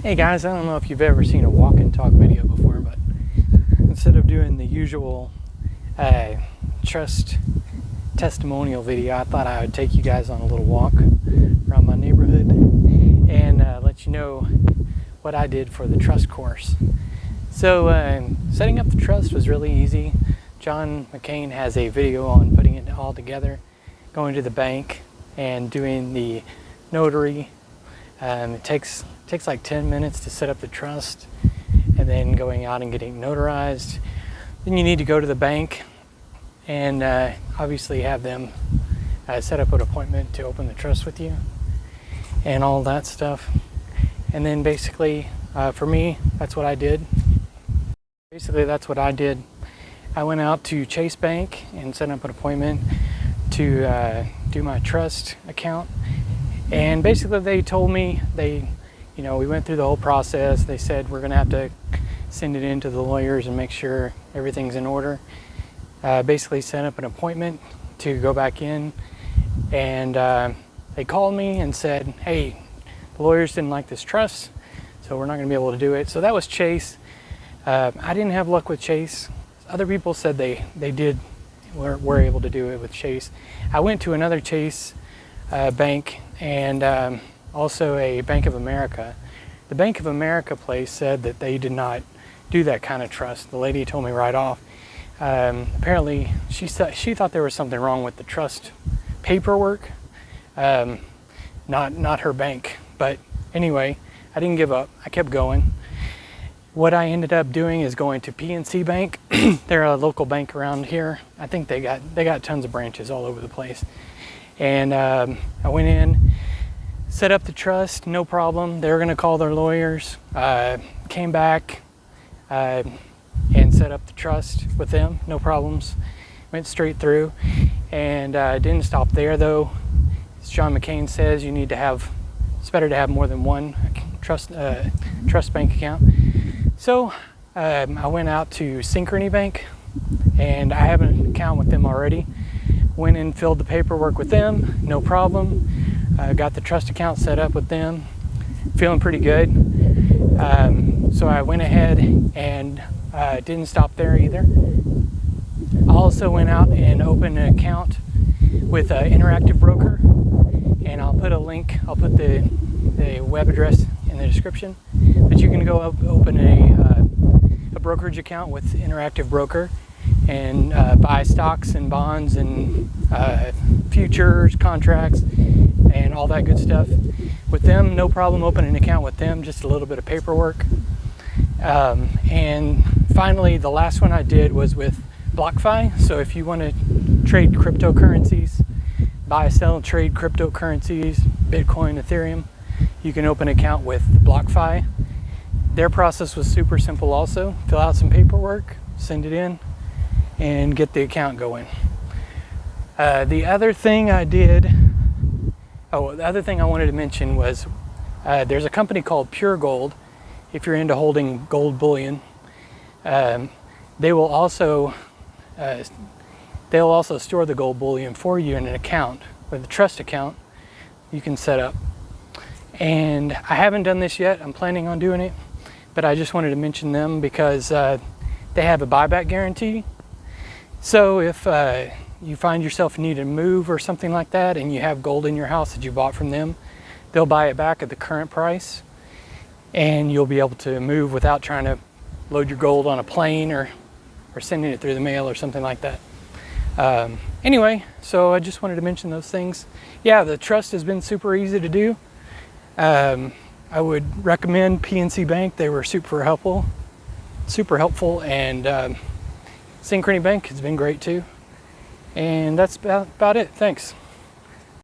Hey guys, I don't know if you've ever seen a walk and talk video before, but instead of doing the usual trust testimonial video, I thought I would take you guys on a little walk around my neighborhood and let you know what I did for the trust course. So setting up the trust was really easy. John McCain has a video on putting it all together, going to the bank and doing the notary. It takes like 10 minutes to set up the trust, and then going out and getting notarized. Then you need to go to the bank and obviously have them set up an appointment to open the trust with you and all that stuff. And then basically for me, that's what I did. I went out to Chase Bank and set up an appointment to do my trust account. And basically they told me, we went through the whole process. They said we're gonna have to send it in to the lawyers and make sure everything's in order. Basically set up an appointment to go back in, and they called me and said, hey, the lawyers didn't like this trust, so we're not gonna be able to do it. So that was Chase. I didn't have luck with Chase. Other people said they were able to do it with Chase. I went to another Chase bank and also a Bank of America. The Bank of America place said that they did not do that kind of trust. The lady told me right off. Apparently she thought there was something wrong with the trust paperwork, not her bank. But anyway, I didn't give up. I kept going. What I ended up doing is going to PNC Bank. They're a local bank around here. I think they got tons of branches all over the place. And I went in, set up the trust, no problem. They were gonna call their lawyers. Came back and set up the trust with them, no problems. Went straight through, and didn't stop there though. As John McCain says, it's better to have more than one trust bank account. So I went out to Synchrony Bank, and I have an account with them already. Went and filled the paperwork with them, no problem. Got the trust account set up with them, feeling pretty good. So I went ahead and didn't stop there either. I also went out and opened an account with an Interactive Broker, and I'll put the web address in the description. But you can go open a brokerage account with Interactive Broker and buy stocks and bonds and futures, contracts, and all that good stuff. With them, no problem opening an account with them, just a little bit of paperwork. And finally, the last one I did was with BlockFi. So if you want to trade cryptocurrencies, buy, sell, trade cryptocurrencies, Bitcoin, Ethereum, you can open an account with BlockFi. Their process was super simple also. Fill out some paperwork, send it in, and get the account going. The other thing I wanted to mention was there's a company called Pure Gold. If you're into holding gold bullion, they'll also store the gold bullion for you in an account with a trust account you can set up. And I haven't done this yet. I'm planning on doing it, but I just wanted to mention them because they have a buyback guarantee. So if you find yourself needing to move or something like that, and you have gold in your house that you bought from them, they'll buy it back at the current price, and you'll be able to move without trying to load your gold on a plane or sending it through the mail or something like that. Anyway, so I just wanted to mention those things. Yeah, the trust has been super easy to do. I would recommend PNC Bank. They were super helpful, and Synchrony Bank has been great too. And that's about it. Thanks.